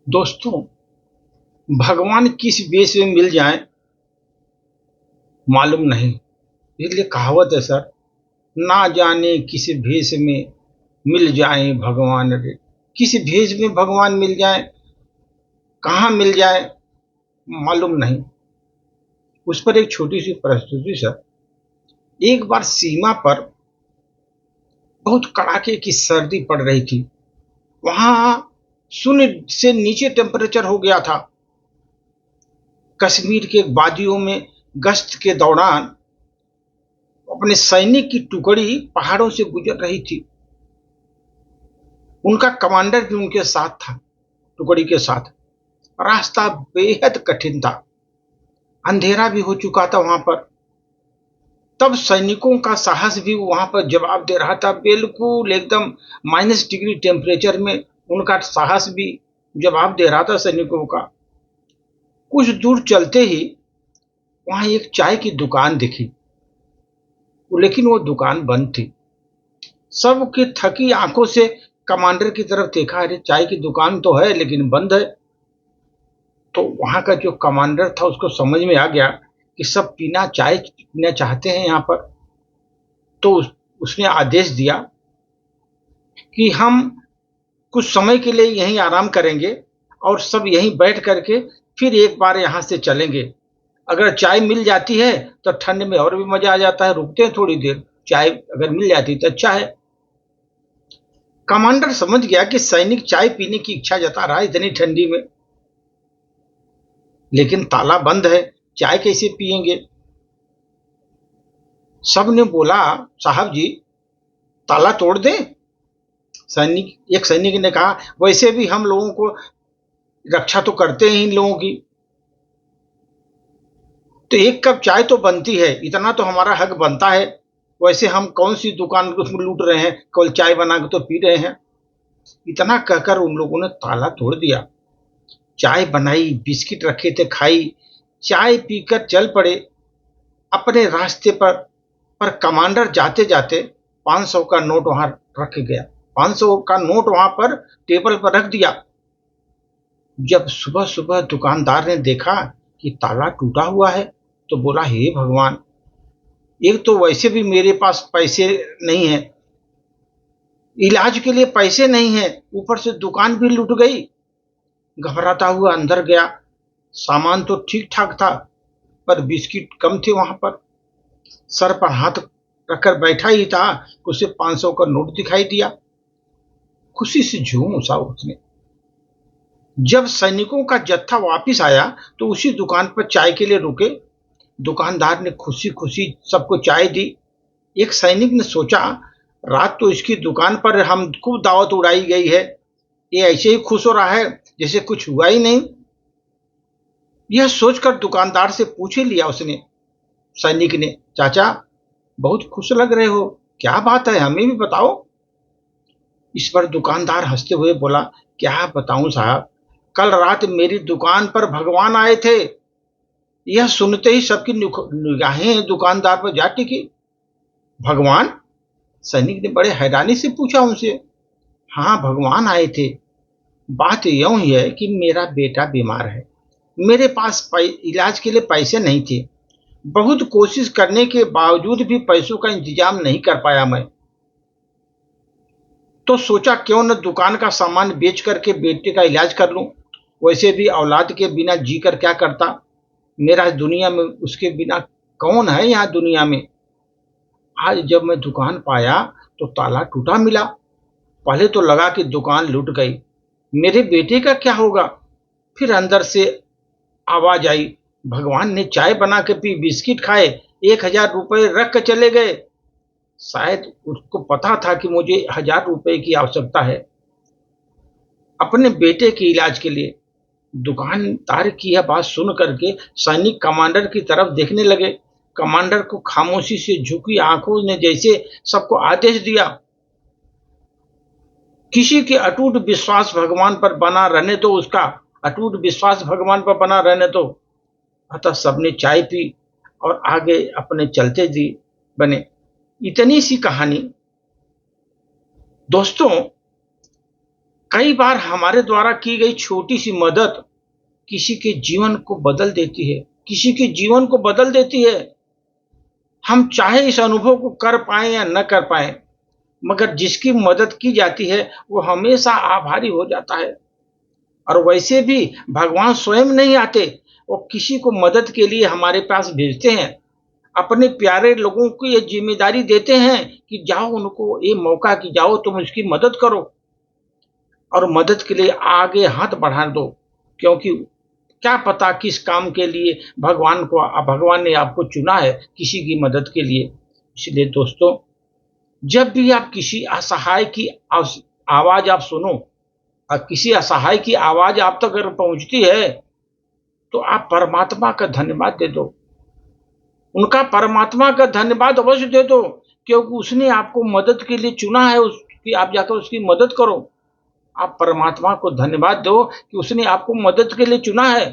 दोस्तों, भगवान किस वेश में मिल जाए मालूम नहीं। इसलिए कहावत है सर, ना जाने किस भेष में मिल जाए भगवान रे। किस भेष में भगवान मिल जाए, कहाँ मिल जाए मालूम नहीं। उस पर एक छोटी सी प्रस्तुति सर। एक बार सीमा पर बहुत कड़ाके की सर्दी पड़ रही थी। वहां शून्य से नीचे टेम्परेचर हो गया था। कश्मीर के वादियों में गश्त के दौरान अपने सैनिक की टुकड़ी पहाड़ों से गुजर रही थी। उनका कमांडर भी उनके साथ था, टुकड़ी के साथ। रास्ता बेहद कठिन था, अंधेरा भी हो चुका था वहां पर। तब सैनिकों का साहस भी वहां पर जवाब दे रहा था। बिल्कुल एकदम -डिग्री टेम्परेचर में उनका साहस भी जवाब दे रहा था सैनिकों का। कुछ दूर चलते ही वहां एक चाय की दुकान दिखी, लेकिन वो दुकान बंद थी। सबकी थकी आंखों से कमांडर की तरफ देखा। अरे, चाय की दुकान तो है लेकिन बंद है। तो वहां का जो कमांडर था उसको समझ में आ गया कि सब चाय पीना चाहते हैं यहाँ पर। तो उसने आदेश दिया कि हम कुछ समय के लिए यहीं आराम करेंगे और सब यहीं बैठ करके फिर एक बार यहाँ से चलेंगे। अगर चाय मिल जाती है तो ठंड में और भी मजा आ जाता है, रुकते हैं थोड़ी देर, चाय अगर मिल जाती तो अच्छा है। कमांडर समझ गया कि सैनिक चाय पीने की इच्छा जता रहा है इतनी ठंडी में, लेकिन ताला बंद है, चाय कैसे पिएंगे। सब ने बोला, साहब जी ताला तोड़ दें। एक सैनिक ने कहा, वैसे भी हम लोगों को रक्षा तो करते हैं इन लोगों की, तो एक कप चाय तो बनती है, इतना तो हमारा हक बनता है। वैसे हम कौन सी दुकान उसमें लूट रहे हैं, केवल चाय बना के तो पी रहे हैं। इतना कहकर उन लोगों ने ताला तोड़ दिया। चाय बनाई, बिस्किट रखे थे खाई, चाय पीकर चल पड़े अपने रास्ते पर कमांडर जाते जाते 500 का नोट वहां रख गया। 500 का नोट वहां पर टेबल पर रख दिया। जब सुबह सुबह दुकानदार ने देखा कि ताला टूटा हुआ है तो बोला, हे भगवान, एक तो वैसे भी मेरे पास पैसे नहीं है, इलाज के लिए पैसे नहीं है, ऊपर से दुकान भी लूट गई। घबराता हुआ अंदर गया। सामान तो ठीक ठाक था पर बिस्किट कम थे वहां पर। सर पर हाथ रखकर बैठा ही था, उसे 500 का नोट दिखाई दिया। खुशी से झूम उठा उसने। जब सैनिकों का जत्था वापिस आया तो उसी दुकान पर चाय के लिए रुके। दुकानदार ने खुशी खुशी सबको चाय दी। एक सैनिक ने सोचा, रात तो इसकी दुकान पर हम खूब दावत उड़ाई गई है, ये ऐसे ही खुश हो रहा है जैसे कुछ हुआ ही नहीं। यह सोचकर दुकानदार से पूछ ही लिया उसने, सैनिक ने, चाचा बहुत खुश लग रहे हो, क्या बात है, हमें भी बताओ। इस पर दुकानदार हंसते हुए बोला, क्या बताऊं साहब, कल रात मेरी दुकान पर भगवान आए थे। यह सुनते ही सबकी निगाहें दुकानदार पर जा टिकी। भगवान? सैनिक ने बड़े हैरानी से पूछा उनसे। हाँ, भगवान आए थे। बात यूं ही है कि मेरा बेटा बीमार है, मेरे पास इलाज के लिए पैसे नहीं थे। बहुत कोशिश करने के बावजूद भी पैसों का इंतजाम नहीं कर पाया मैं। तो सोचा क्यों न दुकान का सामान बेच करके बेटे का इलाज कर लूं। वैसे भी औलाद के बिना जीकर क्या करता। मेरा दुनिया में उसके बिना कौन है यहाँ दुनिया में। आज जब मैं दुकान पाया तो ताला टूटा मिला। पहले तो लगा कि दुकान लूट गई, मेरे बेटे का क्या होगा। फिर अंदर से आवाज आई, भगवान ने चाय बना के पी, बिस्किट खाए, 1000 रुपए रख कर चले गए। शायद उसको पता था कि मुझे 1000 रुपए की आवश्यकता है अपने बेटे के इलाज के लिए। दुकानदार की यह बात सुन करके सैनिक कमांडर की तरफ देखने लगे। कमांडर को खामोशी से झुकी आंखों ने जैसे सबको आदेश दिया, किसी के अटूट विश्वास भगवान पर बना रहने दो, उसका अटूट विश्वास भगवान पर बना रहने दो। अतः सबने चाय पी और आगे अपने चलते जी बने। इतनी सी कहानी। दोस्तों, कई बार हमारे द्वारा की गई छोटी सी मदद किसी के जीवन को बदल देती है, किसी के जीवन को बदल देती है। हम चाहे इस अनुभव को कर पाए या न कर पाए, मगर जिसकी मदद की जाती है वो हमेशा आभारी हो जाता है। और वैसे भी भगवान स्वयं नहीं आते, वो किसी को मदद के लिए हमारे पास भेजते हैं। अपने प्यारे लोगों को ये जिम्मेदारी देते हैं कि जाओ, उनको ये मौका कि जाओ तुम उसकी मदद करो और मदद के लिए आगे हाथ बढ़ा दो, क्योंकि क्या पता किस काम के लिए भगवान ने आपको चुना है, किसी की मदद के लिए। इसलिए दोस्तों, जब भी आप किसी असहाय की आवाज आप सुनो और किसी असहाय की आवाज आप तक अगर पहुंचती है, तो आप परमात्मा का धन्यवाद दे दो, उनका परमात्मा का धन्यवाद अवश्य दे दो, क्योंकि उसने आपको मदद के लिए चुना है, उसकी आप जाकर उसकी मदद करो। आप परमात्मा को धन्यवाद दो कि उसने आपको मदद के लिए चुना है,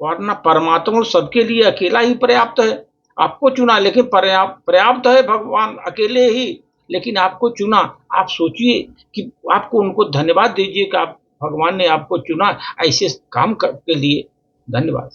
वरना परमात्मा सबके लिए अकेला ही पर्याप्त है। आपको चुना, लेकिन पर्याप्त है भगवान अकेले ही, लेकिन आपको चुना। आप सोचिए कि आपको उनको धन्यवाद दीजिए कि आप भगवान ने आपको चुना ऐसे काम के लिए। धन्यवाद।